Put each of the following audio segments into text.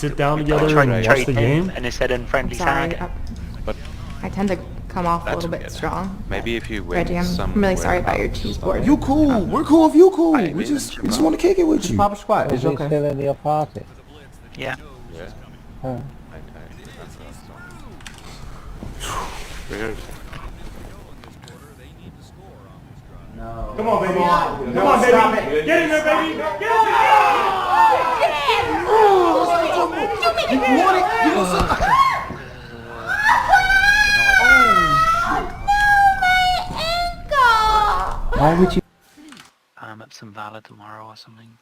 sit down together and watch the game? And it said unfriendly Sorry, tag. But I tend to come off a that's little bit okay. strong. Maybe if you win Reggie, I'm some really sorry about your cheese board. You cool. We're cool if you cool. We just want to kick it with you. Pop squat. It's Is he okay. still in your party? Yeah. Yeah. Huh. Weird. No. Come on, baby. Come on, baby. Get in there, baby. Get in there. You want it? You want some? Why would you? I'm at some Valor tomorrow or something.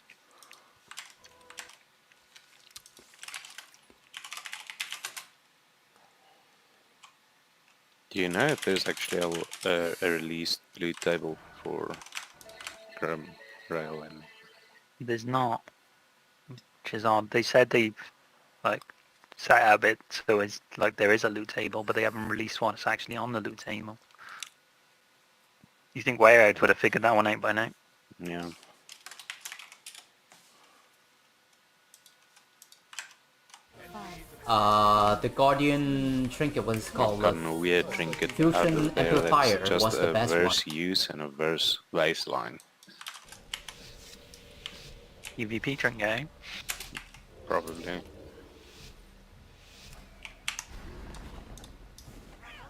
Do you know if there's actually a released blue table for Rail and There's not, which is odd. They said they've like set up it so it's like there is a loot table, but they haven't released what's actually on the loot table. You think Warehouse would have figured that one out by now? yeah. The Guardian trinket, what is it called? Got a weird trinket Fusion out of there amplifier that's just was the a best verse one. use and a verse baseline. EVP trinket, eh? Probably.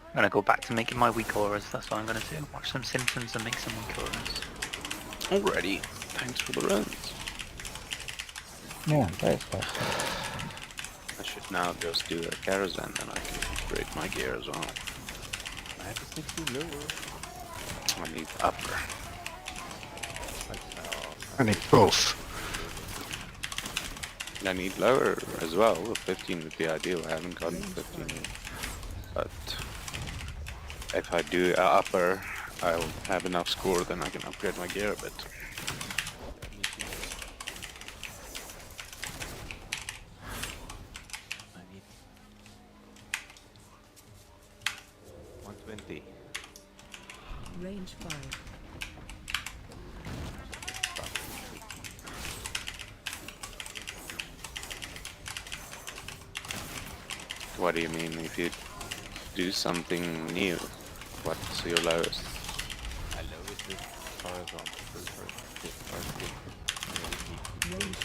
I'm gonna go back to making my weak auras, that's what I'm gonna do. Watch some Simpsons and make some weak auras. Alrighty. Thanks for the runs. Yeah, very special. I should now just do a Karazhan and I can upgrade my gear as well. I have to 60 lower. I need upper. I need both. I need lower as well. 15 would be ideal. I haven't gotten 15 yet. But if I do upper, I'll have enough score, then I can upgrade my gear a bit. I need 120. Range 5. What do you mean if you do something new? What's your lowest? I lowest it horizontal first hit. Range 5.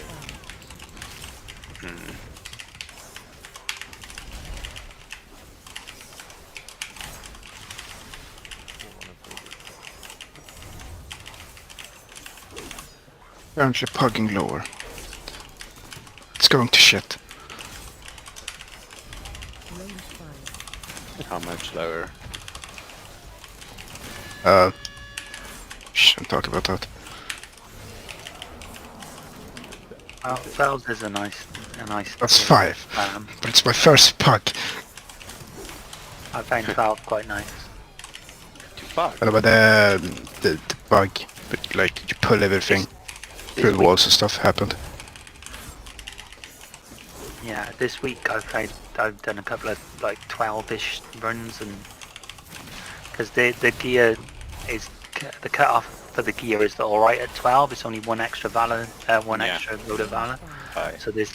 Hmm. Apparently pugging lower. It's going to shit. Range 5. How much lower? Shouldn't talk about that. Valve is a nice That's 5. But it's my first pug. I found Valve quite nice. Fuck. What about the bug? But like you pull everything through the walls and stuff happened. Yeah, this week I've done a couple of like 12-ish runs, and because the gear is the cutoff for the gear is alright at 12. It's only one extra valor, extra load of valor. Aye. So there's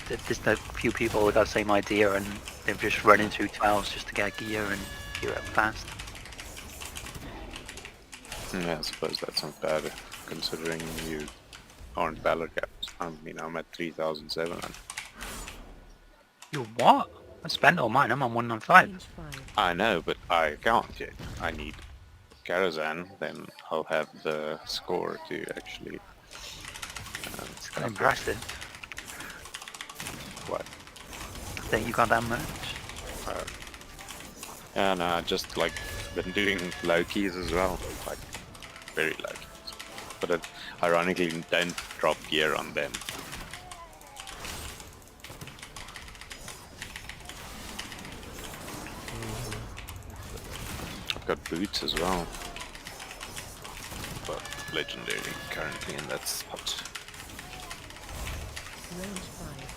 a few people that got the same idea, and they're just running through 12s just to get gear and gear up fast. Yeah, I suppose that's not bad considering you aren't valor caps. I mean, I'm at 3,700. You what? I spent all mine. I'm on 195. Range 5. I know, but I can't yet. I need Karazhan, then I'll have the score to actually... It's quite impressive What? that you got that much. And I just like been doing low keys as well, like very low keys. But it ironically don't drop gear on them. I've got boots as well. But legendary currently in that spot. Range 5.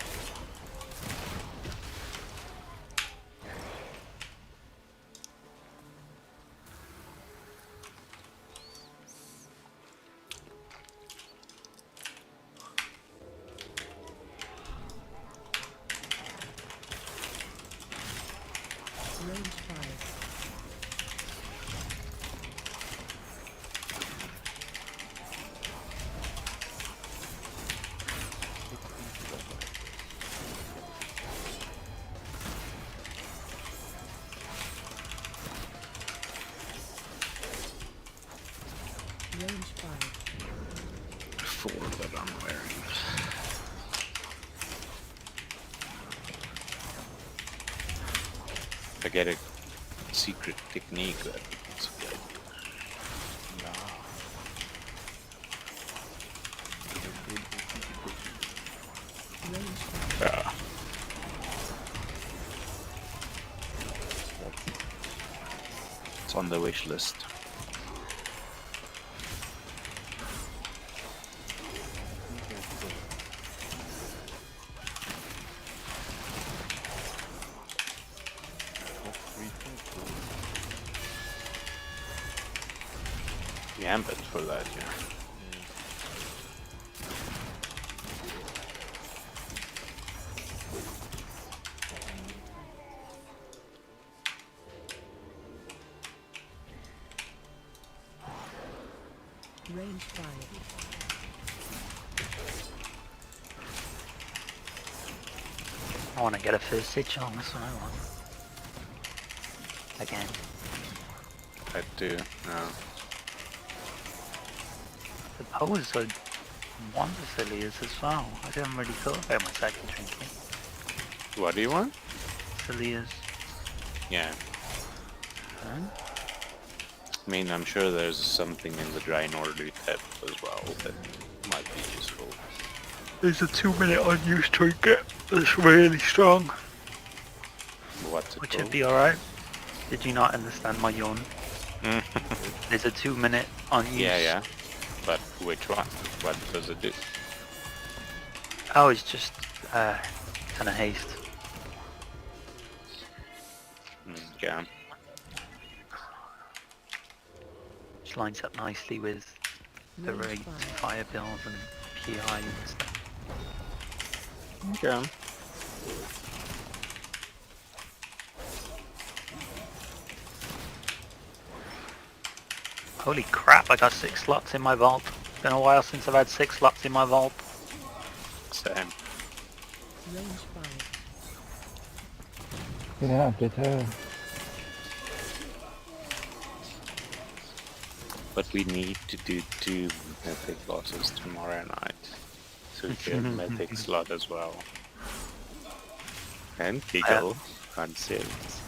Range 5. Range 5. 4 that I'm wearing. I get a secret technique that it's good. Range 5. Yeah. It's on the wish list. Gambit for that, yeah. Range 5. I want to get a first stitch on, that's what I want. Again. I do, no. The pose are wonderfully as well. I didn't really thought about my second trinket. What do you want? Celia's. Yeah. Huh? I mean, I'm sure there's something in the dry Nordu tab as well that might be useful. There's a 2-minute unused trinket that's really strong. What's it Which called? would be alright. Did you not understand my yawn? There's a 2-minute unused. Yeah, yeah. But which one? What does it do? Oh, it's just kind of haste. Yeah. Which lines up nicely with the Range rigged 5. fire build and PI and stuff. Okay. Holy crap, I got 6 slots in my vault. Been a while since I've had 6 slots in my vault. Same. Range 5. Yeah, ditto. But we need to do 2 mythic losses tomorrow night. So we get a mythic slot as well. And giggle on sales.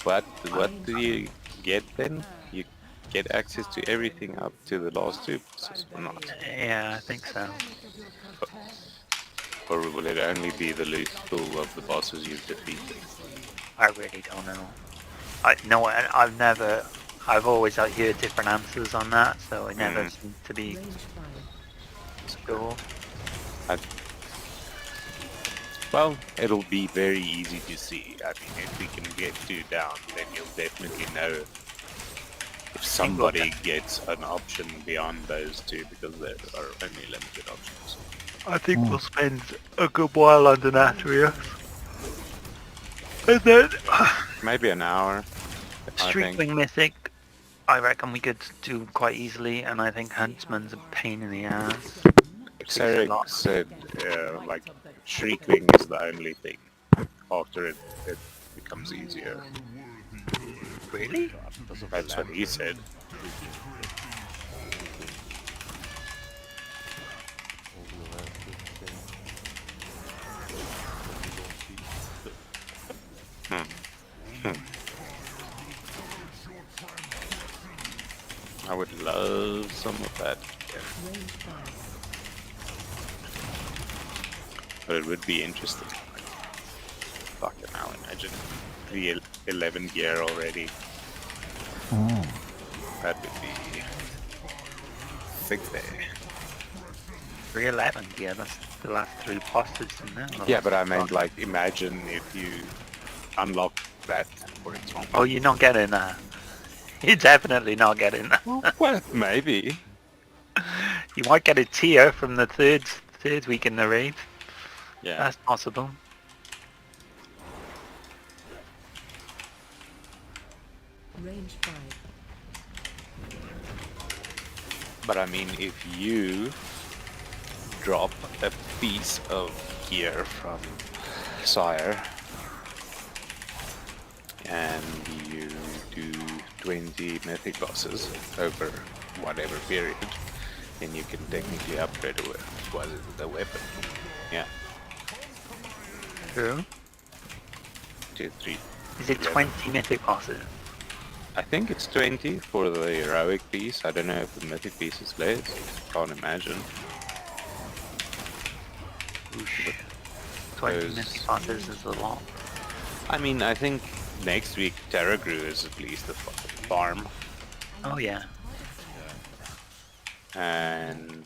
But what do you get then? You get access to everything up to the last 2 bosses or not? Yeah, I think so. Or will it only be the loot pool of the bosses you've defeated? I really don't know. I've always heard different answers on that, so it never seemed to be Range 5. sure. Well, it'll be very easy to see. I mean, if we can get 2 down, then you'll definitely know if somebody gets an option beyond those 2, because there are only limited options. I think we'll spend a good while on Denatrius. And then Maybe an hour. I think. Streetwing Mythic, I reckon we could do quite easily, and I think Huntsman's a pain in the ass. Sarek said, like, Shriekwing is the only thing. After it becomes easier. Really? That's what he said. I would love some of that. Yeah. Range 5. But it would be interesting. Fucking hell, imagine the 11 gear already. Oh. That would be sick there. 311, yeah, that's the last 3 bosses in there. Yeah, but I meant like, imagine if you unlock that, for example. Oh, you're not getting that. You're definitely not getting that. Well, maybe. You might get a tier from the third week in the raid. Yeah. That's possible. Range 5. But I mean, if you drop a piece of gear from Sire and you do 20 mythic bosses over whatever period, then you can technically upgrade the weapon. Yeah, True. 2, 3. Is it 20 mythic bosses? I think it's 20 for the heroic piece. I don't know if the mythic piece is less. Can't imagine. 20 Those- mythic bosses is a lot. I mean, I think next week Terragru is at least a farm. Oh yeah. And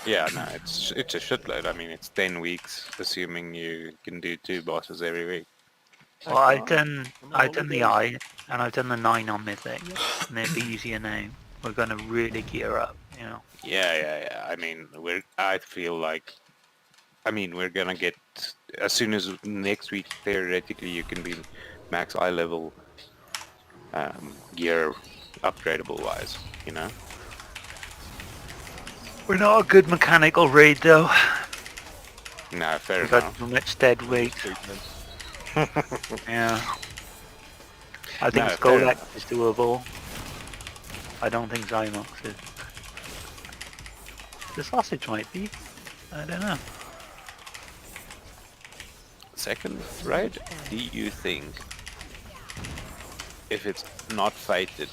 yeah, no, it's a shitload. I mean, it's 10 weeks, assuming you can do 2 bosses every week. Well, I've done the eye, and I've done the 9 on mythic, and it'd be easier now. We're gonna really gear up, you know. Yeah. I mean, I feel like, I mean, we're gonna get, as soon as next week, theoretically, you can be max eye level gear upgradable wise, you know? We're not a good mechanical raid though. No, fair We got enough. too much dead weight. Yeah. I think No, fair Skolak enough. is doable. I don't think Zymox is. The sausage might be. I don't know. Second, right? Do you think if it's not fated,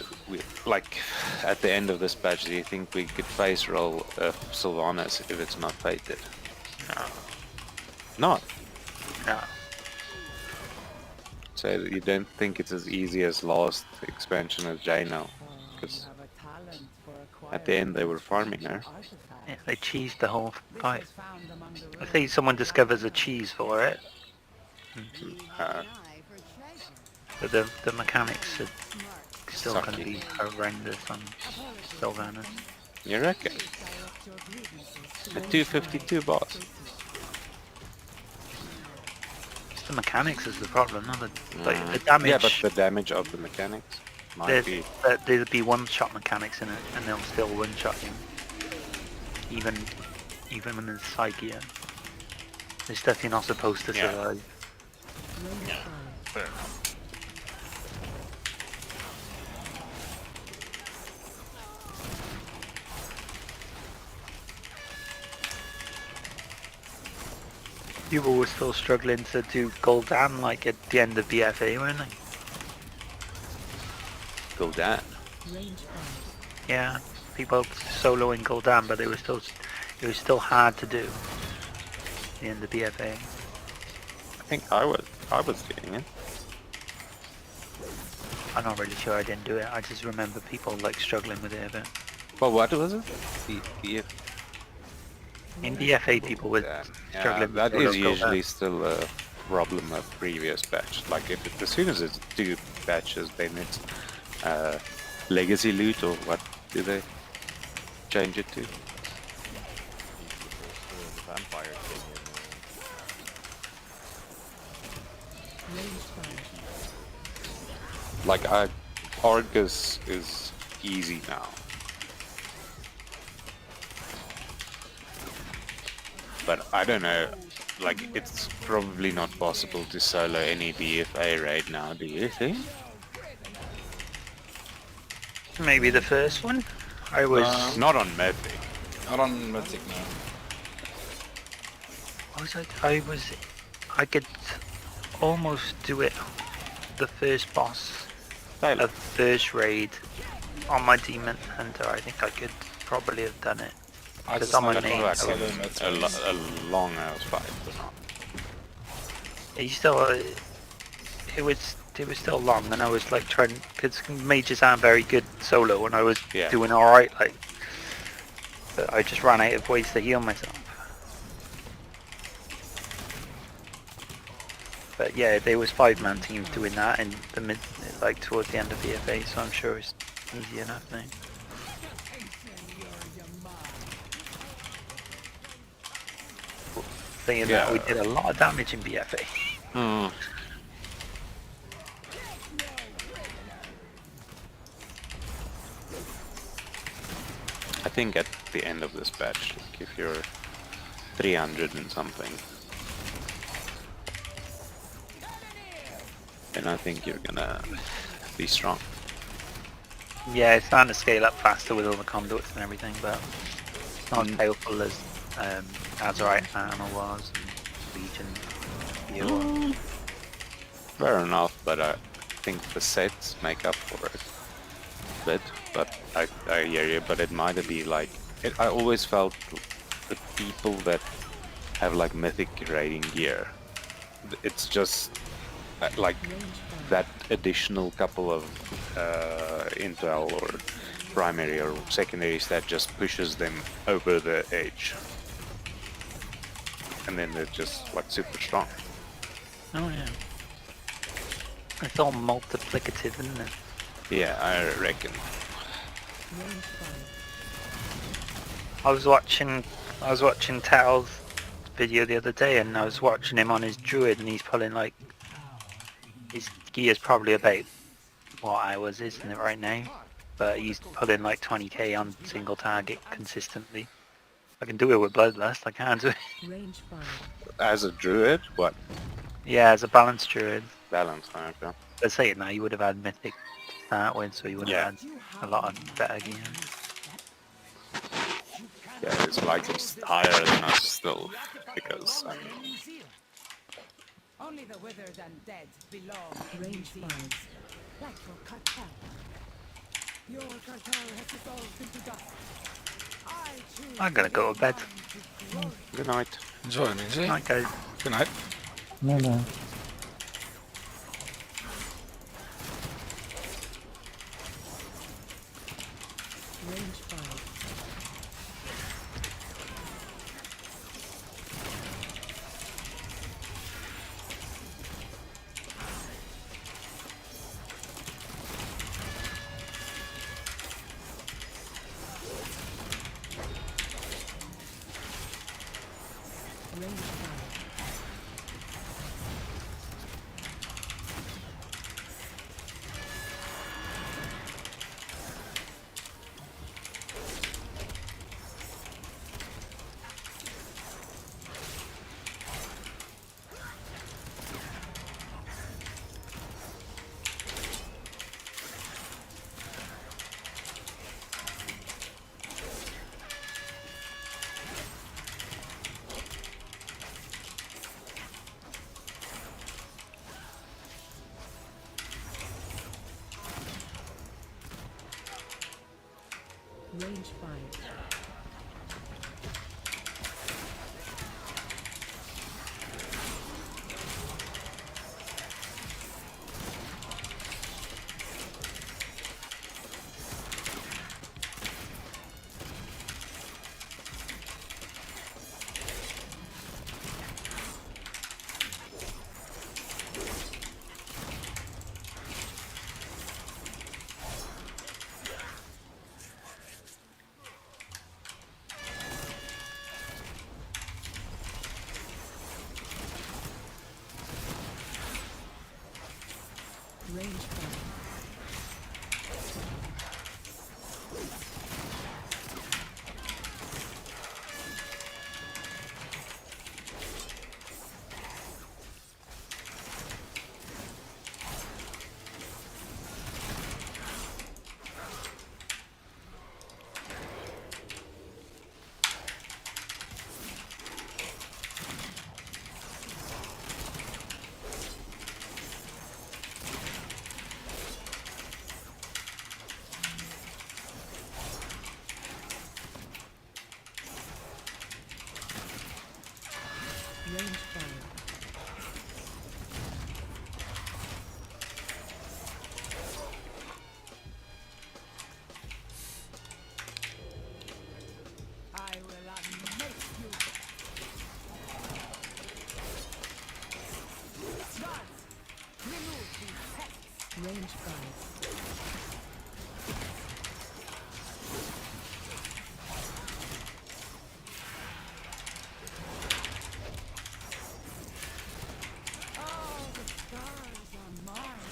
like at the end of this patch, do you think we could face roll Sylvanas if it's not fated? No. Not. No. So you don't think it's as easy as last expansion as Jano? Because at the end they were farming her. Yeah, they cheesed the whole fight. I think someone discovers a cheese for it, Uh, but the mechanics are still going to Sucky. be horrendous on Sylvanas. you reckon? A 252 boss. It's the mechanics is the problem, not the, like, the damage. Yeah, but the damage of the mechanics might be. There'd be one-shot mechanics in it, and they'll still one-shot you. Even when there's side gear. There's stuff you're not supposed to Yeah. survive. Range 5. Fair enough. People were still struggling to do Gul'dan like at the end of BFA, weren't they? Go down. Range 5. Yeah, people soloing Gul'dan, but it was still hard to do at the end of BFA. I think I was doing it. I'm not really sure I didn't do it. I just remember people like struggling with it a bit. Well, what was it? The In BFA, people were yeah, struggling. that with is solo usually Gul'dan. still a problem of previous patch. Like as soon as it's 2 patches, then it's legacy loot, or what do they change it to? The vampire thing Range 5. Like Argus is easy now. But I don't know, like it's probably not possible to solo any BFA right now, do you think? Maybe the first one. I was. Not on Mythic. Not on Mythic now. What was I could almost do it. The first boss of first raid on my Demon Hunter. I think I could probably have done it. I Because just I'm not a gonna name. go back so to Mythic. A long ass fight, but not. You still, it was still long, and I was like trying, because mages aren't very good solo, and I was Yeah. doing all right, like, but I just ran out of ways to heal myself. But yeah, there was 5-man teams doing that in the mid, like towards the end of BFA, so I'm sure it's easy enough now. Saying that, we Yeah. did a lot of damage in BFA. think at the end of this patch, like if you're 300 and something, then I think you're gonna be strong. Yeah, it's starting to scale up faster with all the conduits and everything, but it's not as powerful as Azerite Armor was and Legion Viewer. Fair enough, but I think the sets make up for it a bit. But I hear you, but it might be like... I always felt the people that have like mythic raiding gear, it's just like that additional couple of intel or primary or secondaries that just pushes them over the edge. And then they're just like super strong. Oh yeah. It's all multiplicative, isn't it? Yeah, I reckon. Range 5. I was watching Tao's video the other day, and I was watching him on his druid, and he's pulling like his gear's probably about what hours isn't it right now? But he's pulling like 20k on single target consistently. I can do it with Bloodlust, I can't do it. Range 5. As a druid, what? Yeah, as a balanced druid. Balance, okay. Let's say it now, you would have had mythic to start with, so you would have had a lot of better gear. Yeah, it's like it's higher than us still, because I mean, Only the withered and dead belong. Range 5. Like your cartel. Your cartel has dissolved into dust. I choose I'm gonna go to bed. good night. Enjoy, Ninja. Night, guys. Good night. No, no. Range 5. Range 5. Range 5. Range 5. Range 5. I will unmake you. Guards, remove these pests. Range 5. All the stars are mine.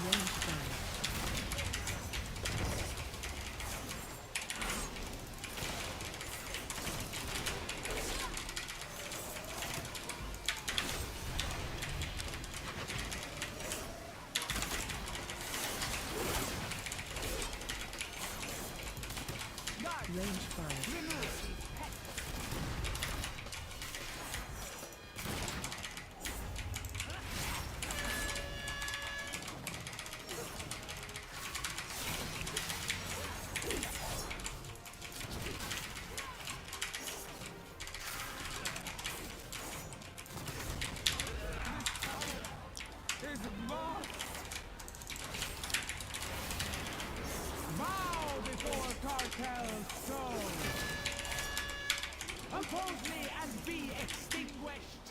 Range Oppose me and be extinguished!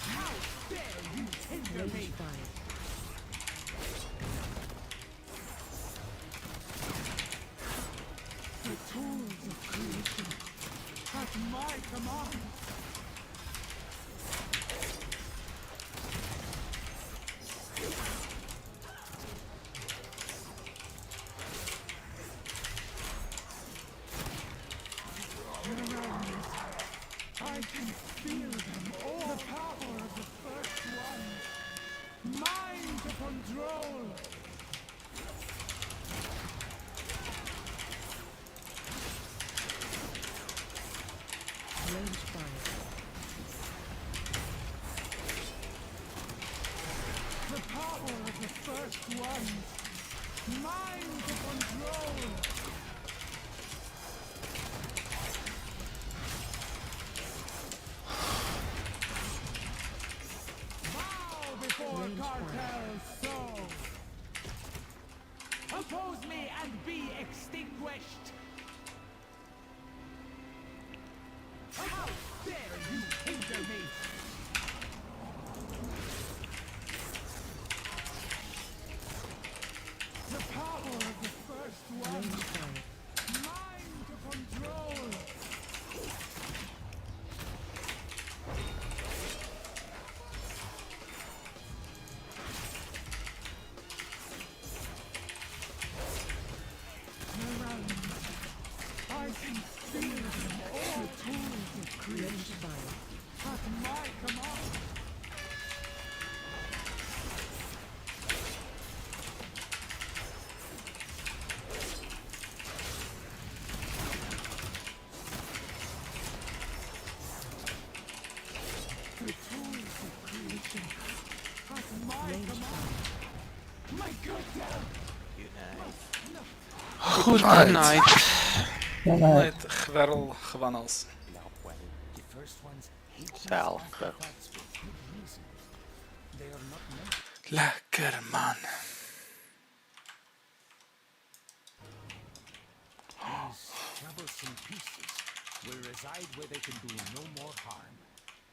How dare you hinder me! Range 5. The tools of creation at my command! I can feel them all. The power of the first one. Mine to control. Range 5. The power of the first one. Mine to control. Bow before Range cartels so. Oppose me and be extinguished. How dare you hinder me? The power of the first one. Range 5. Mine to control. Around me, I can feel them all. Tools of creation Range 5. at my command. The tools of creation at my Range command. 5. My good dad. Goed night. Night. Gwerrel gewannels. The first ones hate Sal. artifacts for good reason. They are not meant. Lekker man. These troublesome pieces will reside where they can do no more harm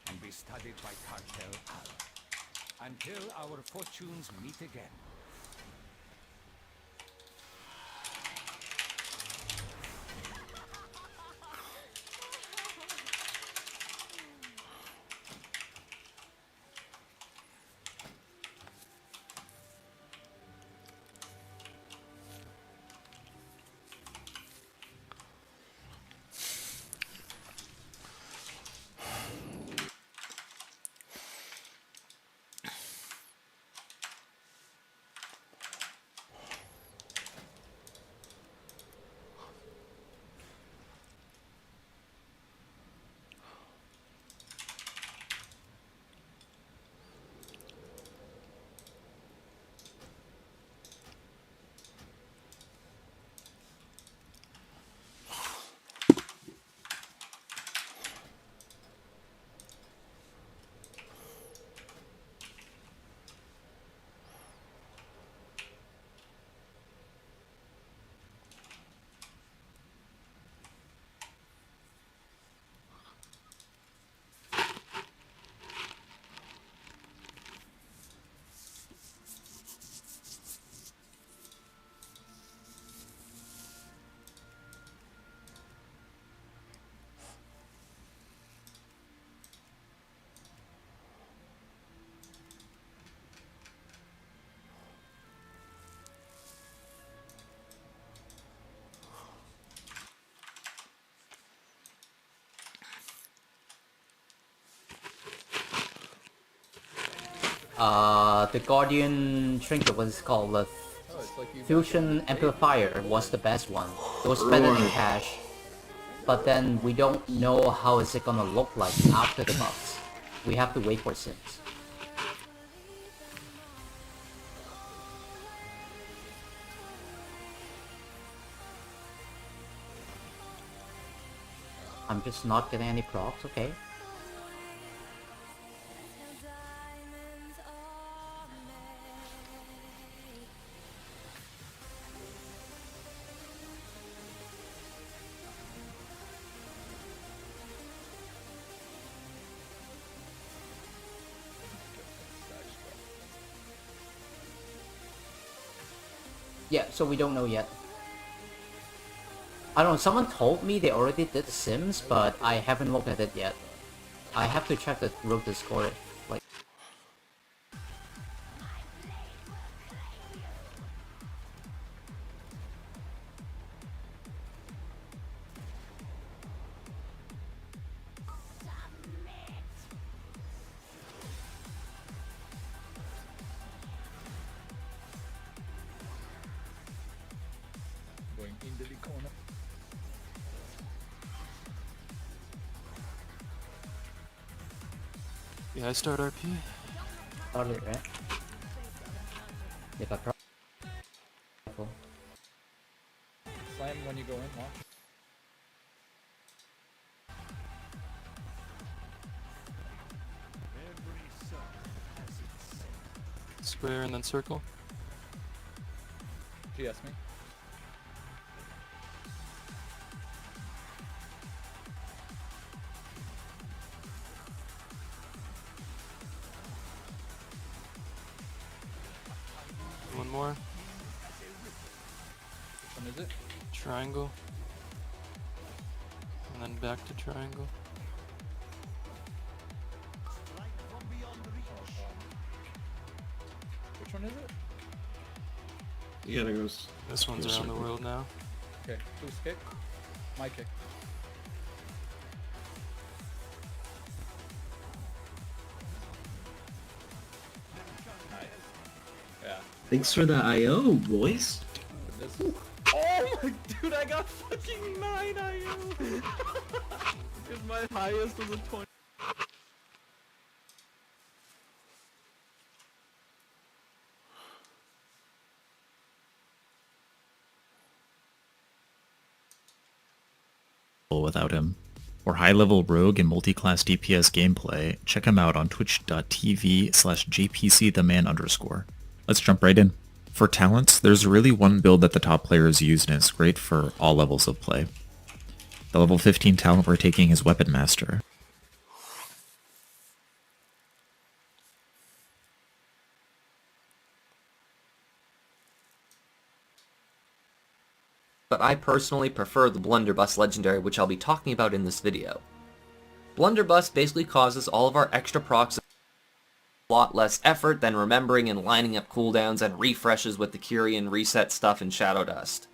and be studied by Cartel Al until our fortunes meet again. The Guardian trinket was called the Fusion Amplifier was the best one. It was better than cash. But then we don't know how is it gonna look like after the buffs. We have to wait for Sims. I'm just not getting any procs, okay? Yeah, so we don't know yet. I don't know, someone told me they already did the Sims, but I haven't looked at it yet. I have to check the road to score it. Like, Going into the corner. Yeah, I start RP. started, right? If I Slam when you go in, watch. Square and then circle. GS me. One more. Which one is it? Triangle. And then back to triangle. Which one is it? Yeah, there goes. This one's around the world now. Okay, whose kick? My kick. Nice. Yeah. Thanks for the IO, boys. This. Oh my dude, I got fucking 9 IO! Because my highest was a 20. Without him. For high-level rogue and multi-class DPS gameplay, check him out on twitch.tv/jpctheman_. Let's jump right in. For talents, there's really one build that the top players use and is great for all levels of play. The level 15 talent we're taking is Weapon Master. But I personally prefer the Blunderbuss Legendary, which I'll be talking about in this video. Blunderbuss basically causes all of our extra procs a lot less effort than remembering and lining up cooldowns and refreshes with the Kyrian reset stuff in Shadow Dust.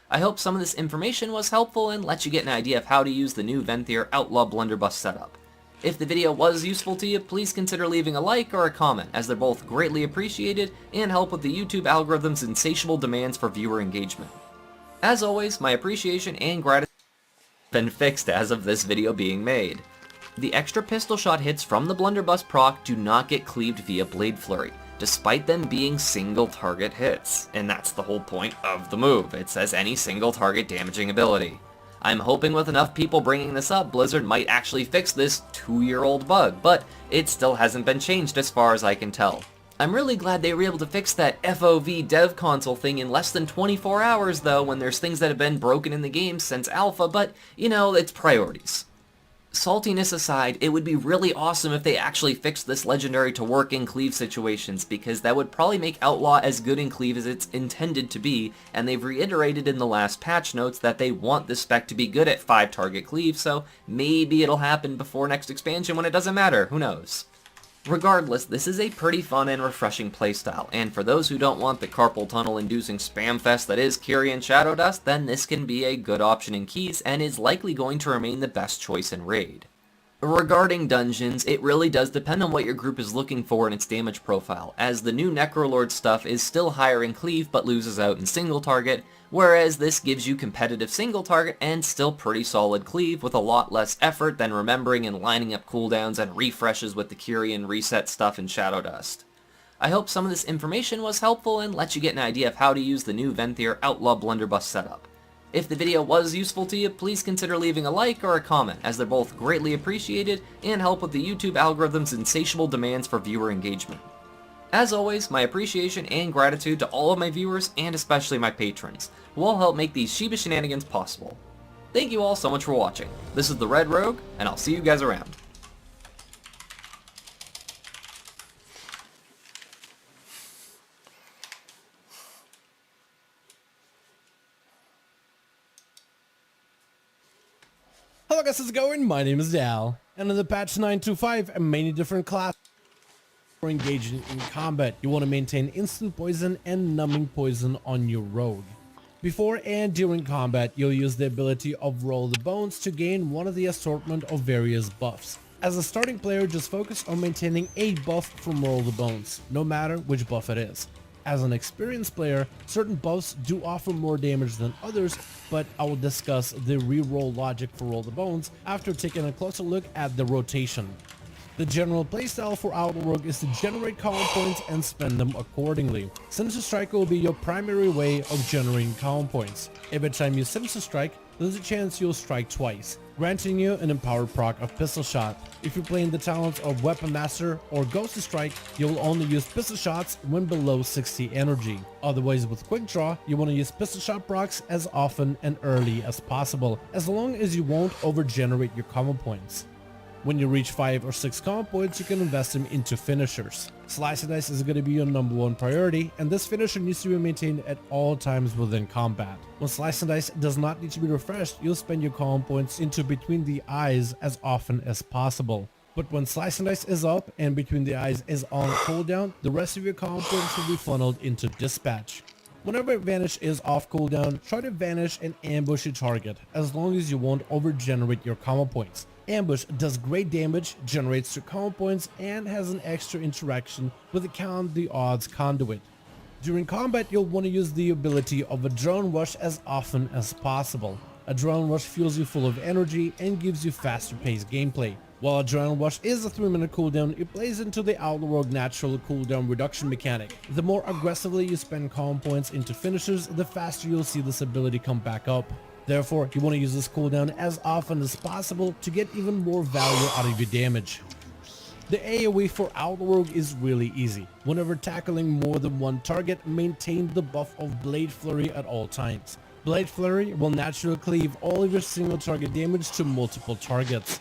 I hope some of this information was helpful and let you get an idea of how to use the new Venthyr Outlaw Blunderbuss setup. If the video was useful to you, please consider leaving a like or a comment, as they're both greatly appreciated and help with the YouTube algorithm's insatiable demands for viewer engagement. As always, my appreciation and gratitude have been fixed as of this video being made. The extra pistol shot hits from the Blunderbuss proc do not get cleaved via Blade Flurry, despite them being single target hits, and that's the whole point of the move. It says any single target damaging ability. I'm hoping with enough people bringing this up, Blizzard might actually fix this 2-year-old bug, but it still hasn't been changed as far as I can tell. I'm really glad they were able to fix that FOV dev console thing in less than 24 hours though, when there's things that have been broken in the game since alpha, but, you know, it's priorities. Saltiness aside, it would be really awesome if they actually fixed this legendary to work in cleave situations, because that would probably make Outlaw as good in cleave as it's intended to be, and they've reiterated in the last patch notes that they want this spec to be good at 5-target cleave, so maybe it'll happen before next expansion when it doesn't matter, who knows. Regardless, this is a pretty fun and refreshing playstyle, and for those who don't want the carpal tunnel inducing spam fest that is Kyrian Shadow Dust, then this can be a good option in keys and is likely going to remain the best choice in raid. Regarding dungeons, it really does depend on what your group is looking for in its damage profile, as the new Necrolord stuff is still higher in cleave but loses out in single target, whereas this gives you competitive single target and still pretty solid cleave with a lot less effort than remembering and lining up cooldowns and refreshes with the Kyrian reset stuff in Shadow Dust. I hope some of this information was helpful and let you get an idea of how to use the new Venthyr Outlaw Blunderbuss setup. If the video was useful to you, please consider leaving a like or a comment, as they're both greatly appreciated and help with the YouTube algorithm's insatiable demands for viewer engagement. As always, my appreciation and gratitude to all of my viewers and especially my patrons, who all help make these Shiba shenanigans possible. Thank you all so much for watching. This is the Red Rogue, and I'll see you guys around. Hello guys, how's it going? My name is Dal, and in the patch 925, many different classes for engaging in combat. You want to maintain instant poison and numbing poison on your rogue. Before and during combat, you'll use the ability of Roll the Bones to gain one of the assortment of various buffs. As a starting player, just focus on maintaining a buff from Roll the Bones, no matter which buff it is. As an experienced player, certain buffs do offer more damage than others, but I will discuss the reroll logic for Roll the Bones after taking a closer look at the rotation. The general playstyle for Rogue is to generate common points and spend them accordingly. Sinister Strike will be your primary way of generating common points. Every time you Sinister Strike, there's a chance you'll strike twice, granting you an empowered proc of Pistol Shot. If you're playing the talents of Weapon Master or Ghost Strike, you'll only use Pistol Shots when below 60 energy. Otherwise, with Quick Draw, you want to use Pistol Shot procs as often and early as possible, as long as you won't overgenerate your common points. When you reach 5 or 6 common points, you can invest them into finishers. Slice and Dice is going to be your number one priority, and this finisher needs to be maintained at all times within combat. When Slice and Dice does not need to be refreshed, you'll spend your common points into Between the Eyes as often as possible. But when Slice and Dice is up and Between the Eyes is on cooldown, the rest of your common points will be funneled into Dispatch. Whenever Vanish is off cooldown, try to Vanish and ambush your target, as long as you won't overgenerate your common points. Ambush does great damage, generates your common points, and has an extra interaction with the Count the Odds conduit. During combat, you'll want to use the ability of Adrenaline Rush as often as possible. Adrenaline Rush fuels you full of energy and gives you faster paced gameplay. While Adrenaline Rush is a 3-minute cooldown, it plays into the Rogue natural cooldown reduction mechanic. The more aggressively you spend common points into finishers, the faster you'll see this ability come back up. Therefore, you want to use this cooldown as often as possible to get even more value out of your damage. The AoE for Rogue is really easy. Whenever tackling more than one target, maintain the buff of Blade Flurry at all times. Blade Flurry will naturally cleave all of your single target damage to multiple targets.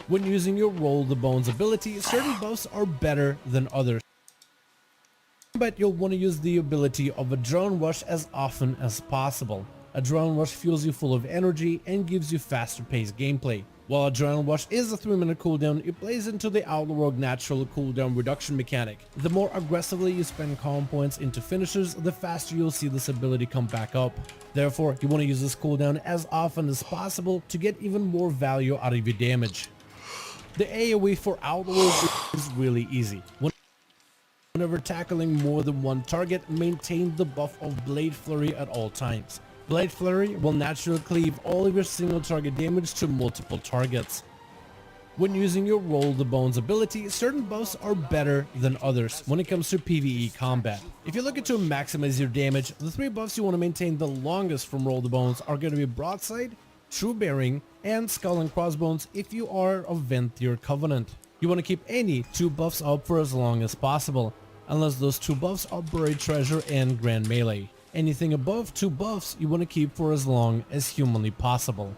When using your Roll the Bones ability, certain buffs are better than others. But you'll want to use the ability of Adrenaline Rush as often as possible. Adrenaline Rush fuels you full of energy and gives you faster paced gameplay. While Adrenaline Rush is a 3-minute cooldown, it plays into the Rogue natural cooldown reduction mechanic. The more aggressively you spend common points into finishers, the faster you'll see this ability come back up. Therefore, you want to use this cooldown as often as possible to get even more value out of your damage. The AoE for Rogue is really easy. Whenever tackling more than one target, maintain the buff of Blade Flurry at all times. Blade Flurry will naturally cleave all of your single target damage to multiple targets. When using your Roll the Bones ability, certain buffs are better than others when it comes to PvE combat. If you're looking to maximize your damage, the 3 buffs you want to maintain the longest from Roll the Bones are going to be Broadside, True Bearing, and Skull and Crossbones if you are of Venthyr Covenant. You want to keep any 2 buffs up for as long as possible, unless those 2 buffs are Buried Treasure and Grand Melee. Anything above 2 buffs you want to keep for as long as humanly possible.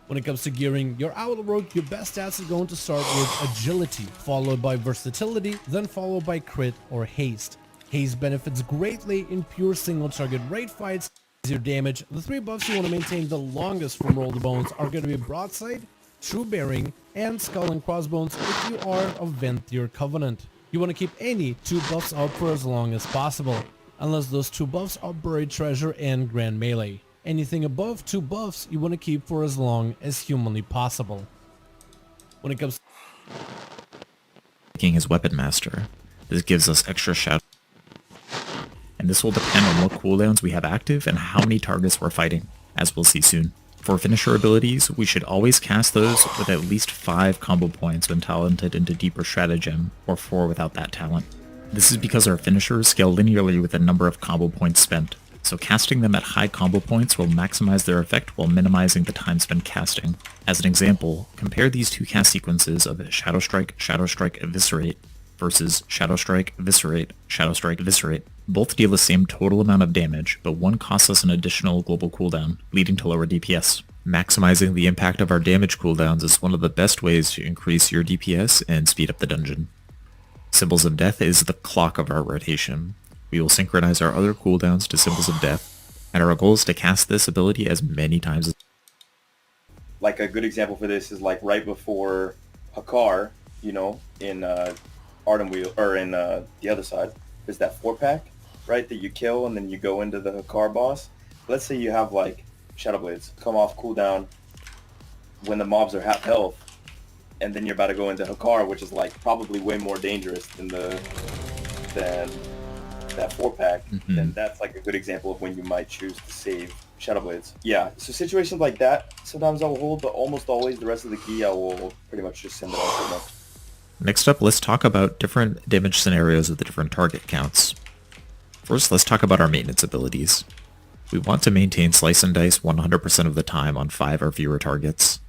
When it comes to gearing your Rogue, your best stats are going to start with Agility, followed by Versatility, then followed by Crit or Haste. Haste benefits greatly in pure single target raid fights. Your damage, the 3 buffs you want to maintain the longest from Roll the Bones are going to be Broadside, True Bearing, and Skull and Crossbones if you are of Venthyr Covenant. You want to keep any 2 buffs up for as long as possible, unless those 2 buffs are Buried Treasure and Grand Melee. Anything above 2 buffs you want to keep for as long as humanly possible. When it comes King is Weapon Master. This gives us extra shadow, and this will depend on what cooldowns we have active and how many targets we're fighting, as we'll see soon. For finisher abilities, we should always cast those with at least 5 combo points when talented into Deeper Stratagem, or 4 without that talent. This is because our finishers scale linearly with the number of combo points spent, so casting them at high combo points will maximize their effect while minimizing the time spent casting. As an example, compare these 2 cast sequences of Shadow Strike, Eviscerate versus Shadow Strike, Eviscerate, Shadow Strike, Eviscerate. Both deal the same total amount of damage, but one costs us an additional global cooldown, leading to lower DPS. Maximizing the impact of our damage cooldowns is one of the best ways to increase your DPS and speed up the dungeon. Symbols of Death is the clock of our rotation. We will synchronize our other cooldowns to Symbols of Death, and our goal is to cast this ability as many times as like a good example for this is like right before Hakar, you know, in Artem Wheel, or in the other side, there's that 4-pack, right, that you kill and then you go into the Hakar boss. Let's say you have like Shadow Blades come off cooldown when the mobs are half health, and then you're about to go into Hakar, which is like probably way more dangerous than that 4-pack. Then that's like a good example of when you might choose to save Shadow Blades. Yeah, so situations like that, sometimes I'll hold, but almost always the rest of the key I will pretty much just send it on to them. Next up, let's talk about different damage scenarios with the different target counts. First, let's talk about our maintenance abilities. We want to maintain Slice and Dice 100% of the time on 5 or fewer targets.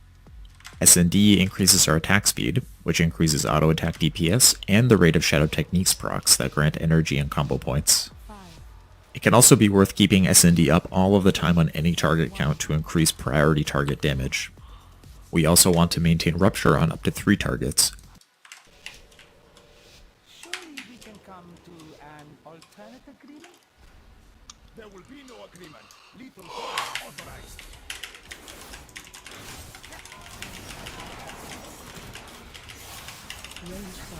S&D increases our attack speed, which increases auto attack DPS and the rate of Shadow Techniques procs that grant energy and combo points. It can also be worth keeping S&D up all of the time on any target count to increase priority target damage. We also want to maintain Rupture on up to 3 targets. Surely we can come to an alternate agreement? There will be no agreement. Lethal force authorized. Range 5.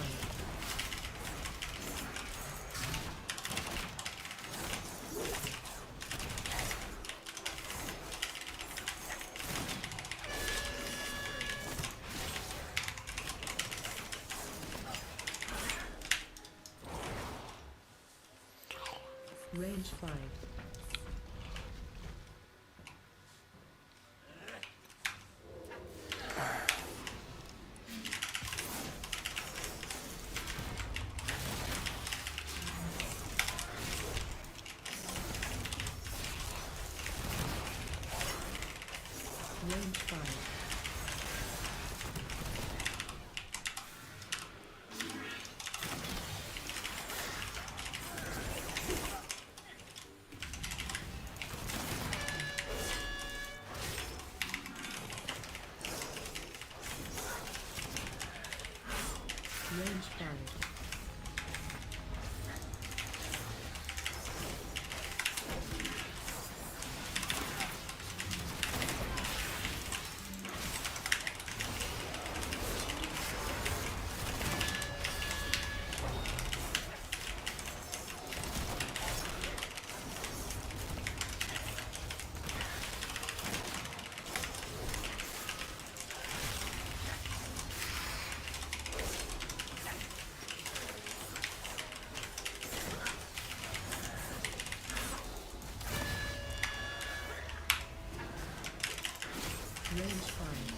Range 5. Range 5. Range 5. Range 5.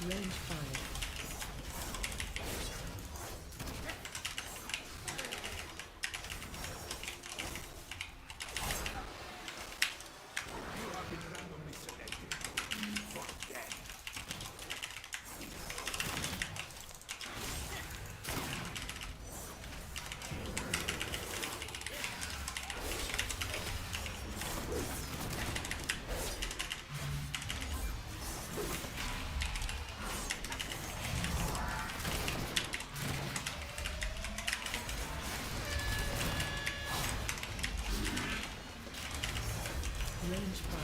Range 5. Range 5.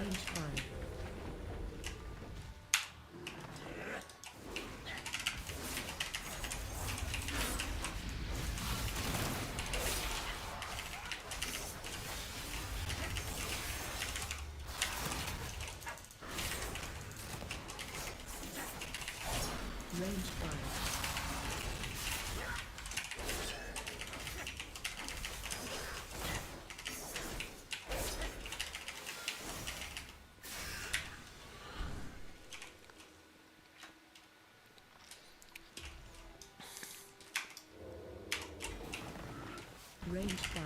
Range 5. Range 5. Range 5.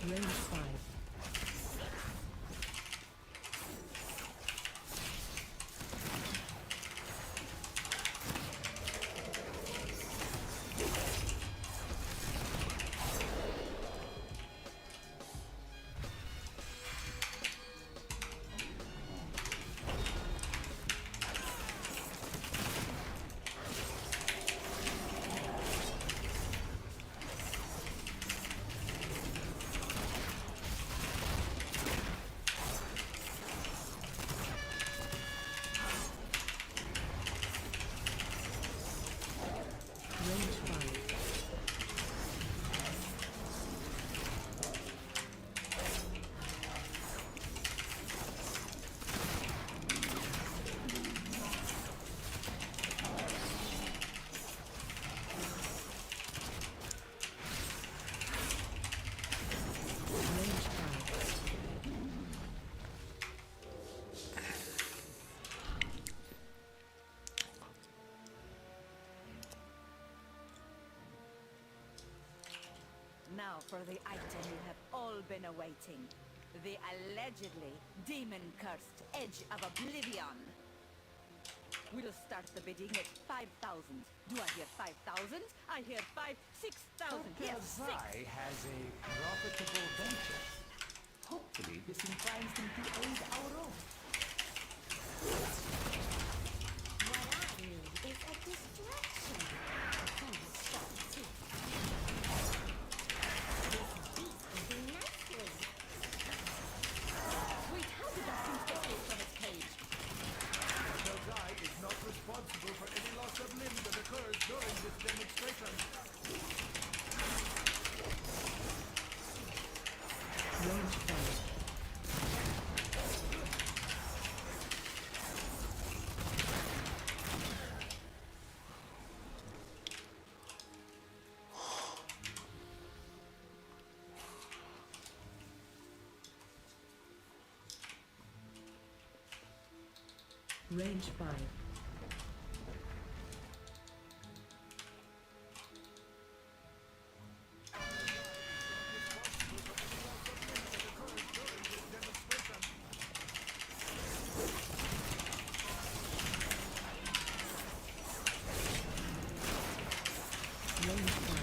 Range 5. Range 5. Range 5. Now for the item you have all been awaiting. The allegedly demon-cursed Edge of Oblivion. We'll start the bidding at 5,000. Do I hear 5,000? I hear 6,000. Yes, 6. has a profitable venture. Hopefully this inclines them to aid our own. What I need is a distraction. Please stop too. This beast is nicely. Wait, how did that thing escape from its cage? Eye is not responsible for any loss of limb that occurs during this demonstration. Range 5. Range 5. Range 5.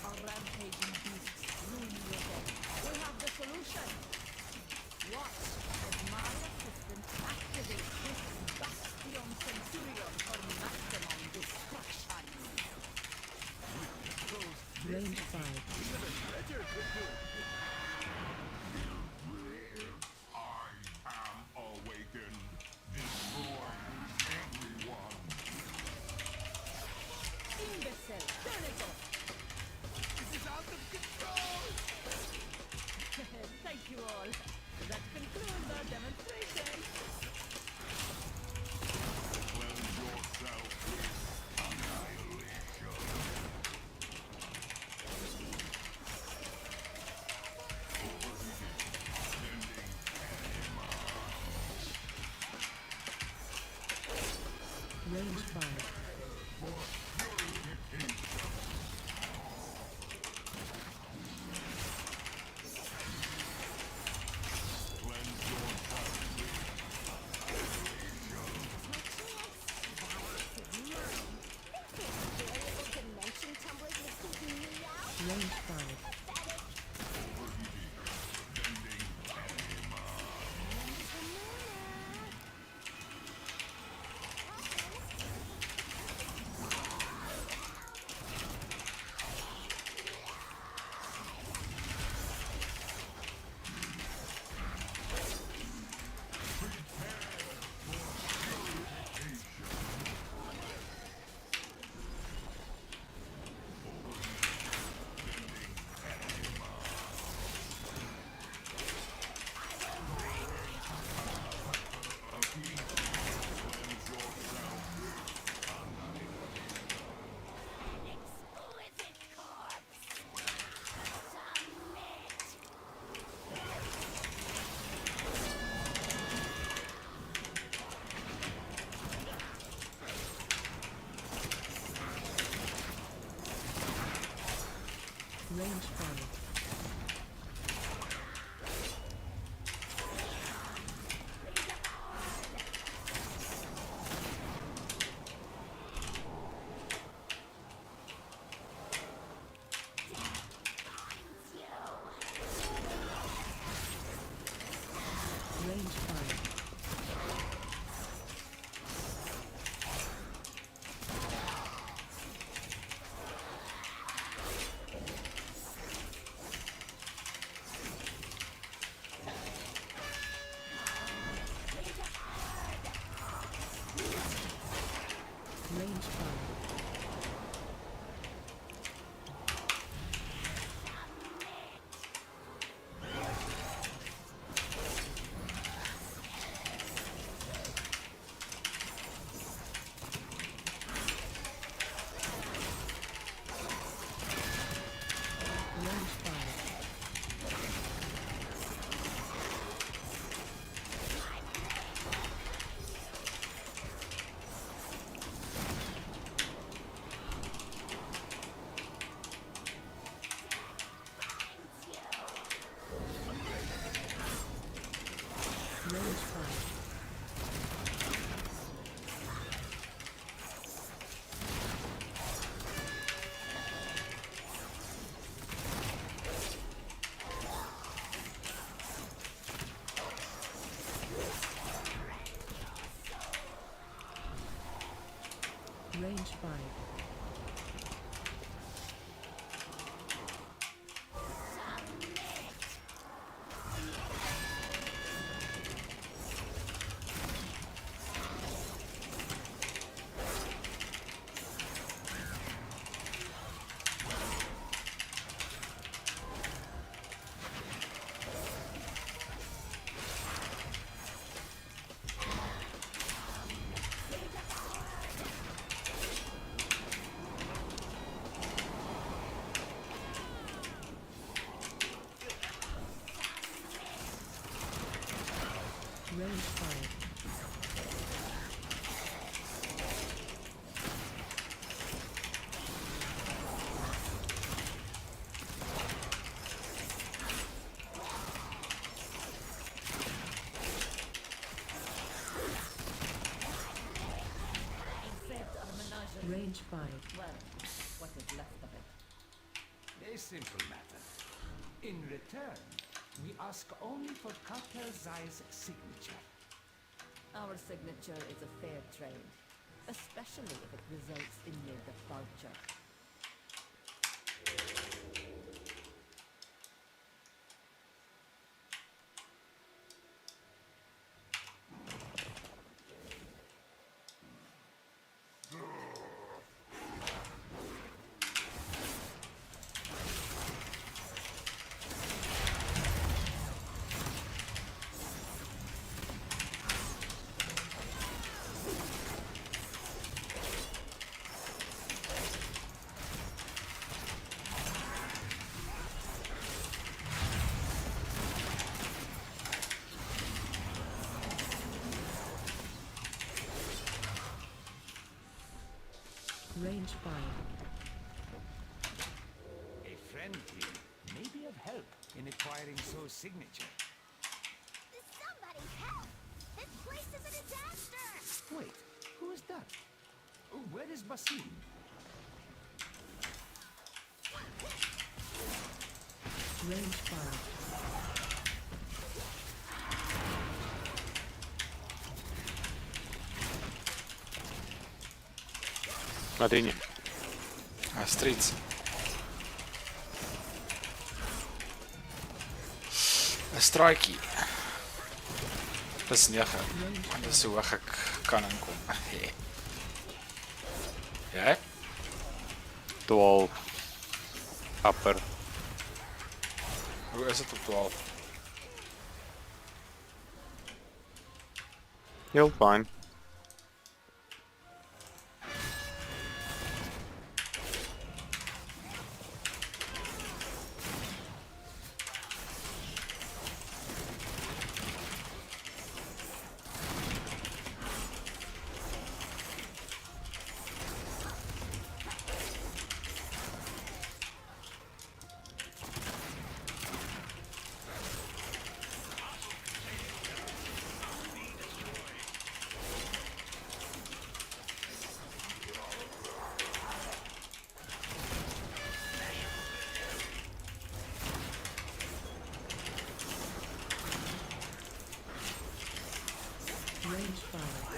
Our rampaging beasts ruin your day. We have the solution. Watch as my assistant activates this Bastion Centurion for maximum destruction. Range 5. I am awakened. Destroy everyone. Imbecile, turn it off. This is out of control. Thank you all. That concludes our demonstration. Cleanse yourself with annihilation. Overheating. Sending animals. Range 5. Range 5. Range 5. Range 5. Range 5. Range 5. Range 5. Range 5. Range 5. Range 5. Well, what is left of it? A simple matter. In return, we ask only for Cartel Zai's signature. Our signature is a fair trade, especially if it results in your departure. Range 5. A friend here may be of help in acquiring Soul's signature. Somebody help! This place is a disaster! Wait, who is that? Where is Basim? Range 5. Ладыни. Streets. Strike. Dis 9. Dis so hoog ek kan inkom. Ja? 12. Upper. Hoe is dit op 12? Heel fine. Range 5.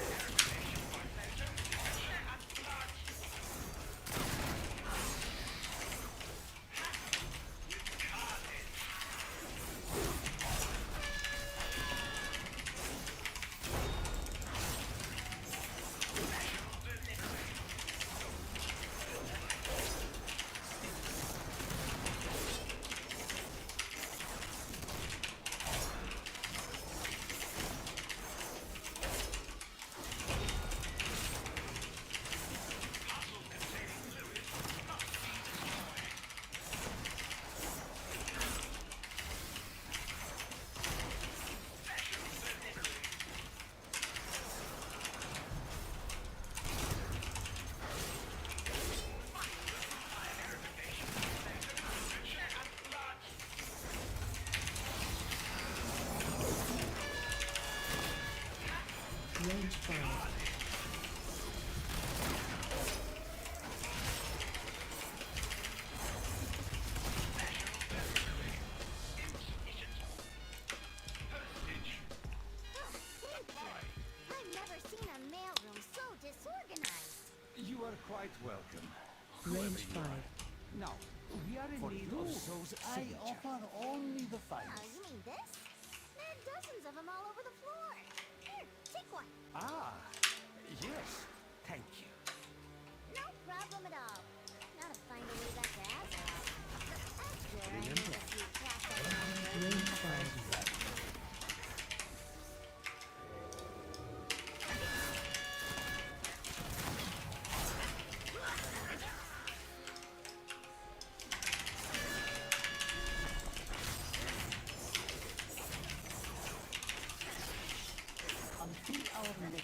Range 5. I've never seen a mailroom so disorganized. You are quite welcome. Range 5. Now, we are in need of Soul's signature. only the finest. You mean this? There are dozens of them all over the floor. Here, take one. Ah, yes. Thank you. No problem at all. Now to find a way back to Azeroth. That's where I need a few craft Range 5.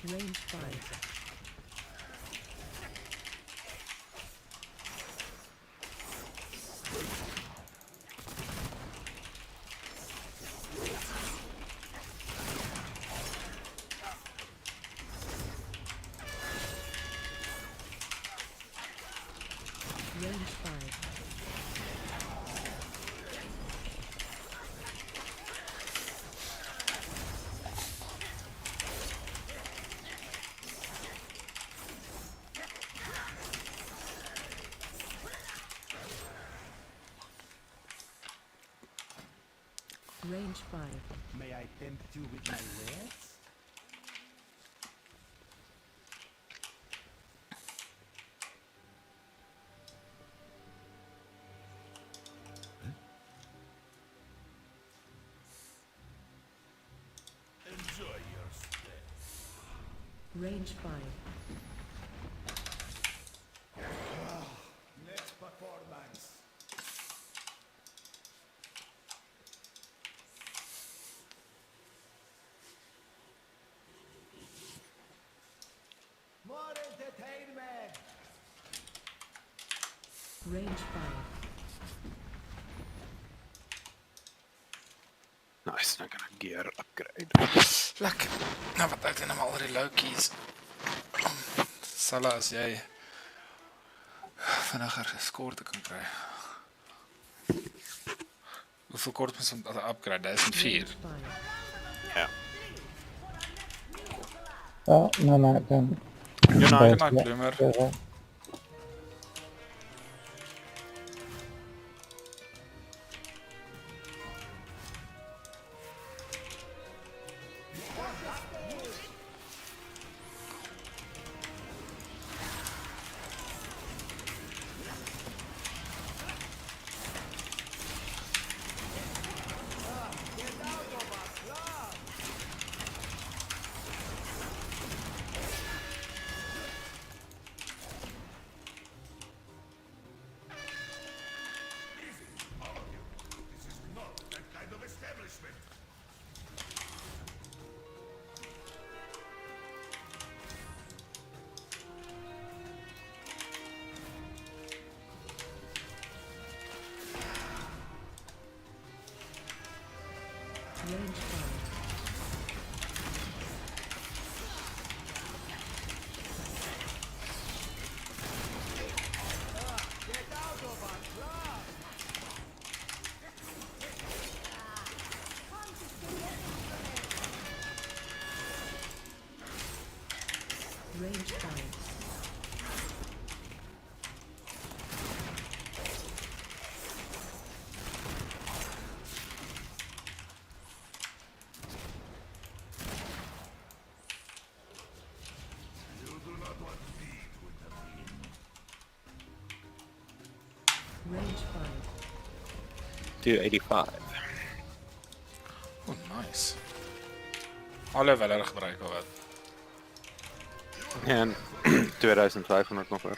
Range 5. Range 5. Range 5. May I tempt you with my wares? Enjoy your stay. Range 5. Next performance. More entertainment. Range 5. Nice, dan kan ik gear upgrade. Lekker. Nou, wat uit en al die low-keys. Sala as jy vinniger score te kan kry. Hoeveel kort mens om te upgrade? 1004? Ja. Ja, nej, den... Good night, Bloomer. Range 5. Range 5. Range 5. 285. Oh, nice. Alle wel erg gebruik al wat. En 2500 nog weer.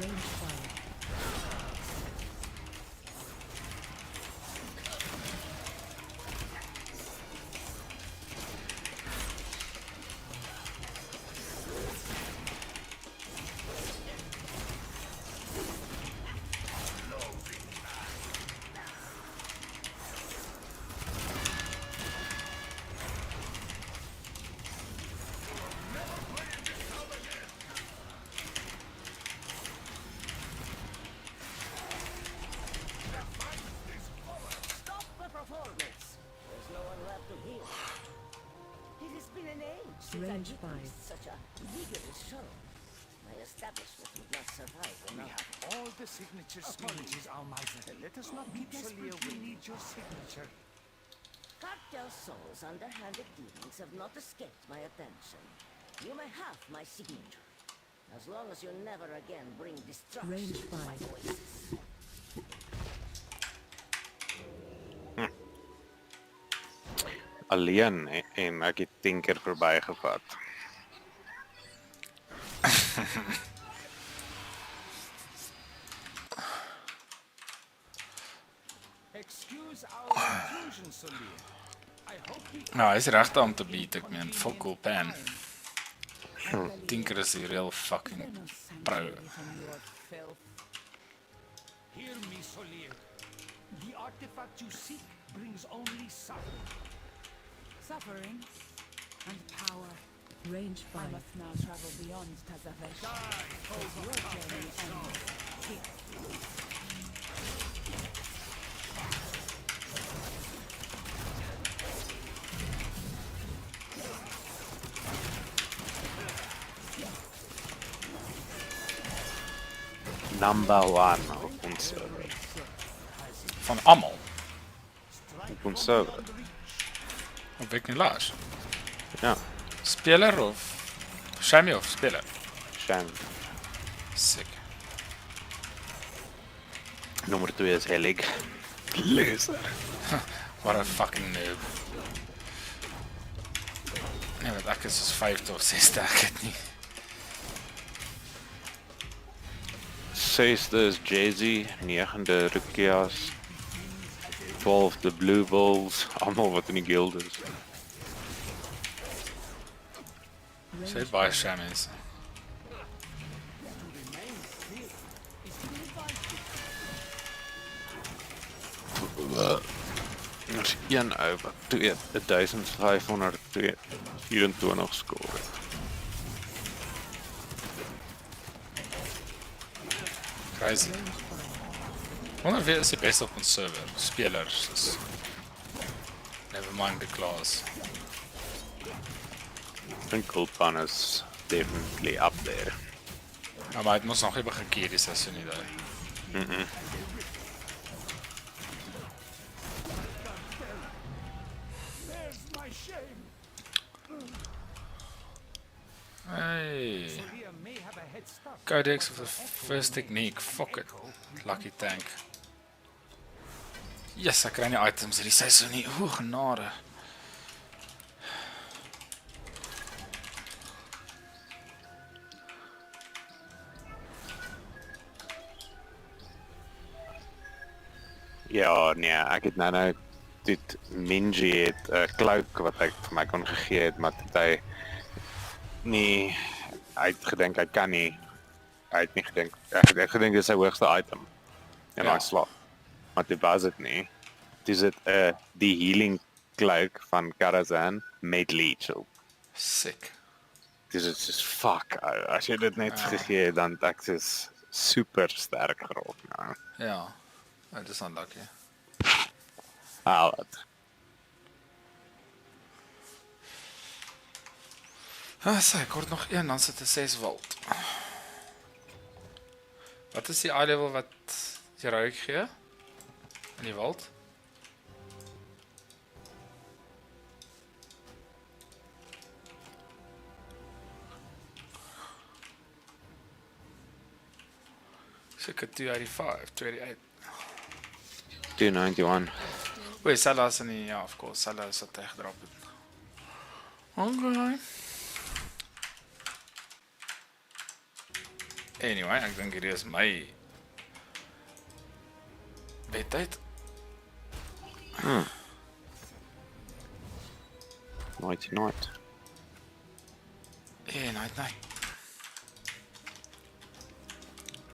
Range 5. Range 5. Such a vigorous show. My establishment would not survive. We have all the signature speeches, Almighty. Let us not keep Solia. We need your signature. Cartel Soul's underhanded dealings have not escaped my attention. You may have my signature, as long as you never again bring destruction Range to my 5. voices. Alleen en ek het 10 keer verby gevat. Excuse our intrusion, Solia. I hope we Nou, hy is regte om te beat, ek meen, fuck cool pan. 10 keer is die real fucking pro. Hear me, Solia. The artifact you seek brings only suffering. Suffering and power. Range 5. I must now travel beyond Tazavesh. Because your journey ends here. Number 1 op ons server. Van allemaal? Op ons server. Op Wiknilaas? Ja. Speler of... Shammy of speler? Shammy. Sick. Nummer 2 is Helig. Loser. What a fucking noob. Nee, want ek is soos 5de of 6de, ek het nie. 6de is Jay-Z, 9de Rukias, 12de Blue Bulls, allemaal wat in die guild is. Sy het baie shammies. Er is een ou wat 1524 score. Crazy. Wonder wie is die beste op ons server? Spelers. Dus never mind the class. I think Kulpan is definitely up there. Ja, maar het moes nog nie begin keer die seisoen nie daar. Hey. Codex of the first technique. Fuck it. Lucky tank. Yes, ek kry nie items hierdie seisoen nie. Oeh, genade. Ja, nee, ek het nou dit Minji het 'n cloak wat ek vir my kon gegee het, maar dit hy nie, hy het gedink hy kan nie. Hy het nie gedink, ek het gedink dit is sy hoogste item. En hy slaap. Maar dit was dit nie. Dis dit die healing cloak van Karazhan met leech op. Sick. Dis is just fuck. As jy dit net gegee het, dan ek is super sterk geraak nou. Ja. Dit is unlucky. Wat? So, ek kort nog een, dan sit 'n 6 volt. Wat is die eye level wat jy ruik gee? In die volt? Seker 285, 288. 291. Wait, Salah is in die, ja, of course, Salah is wat tegedrap het. Okay. Anyway, ek dink hierdie is my bedtyd. Night. Night.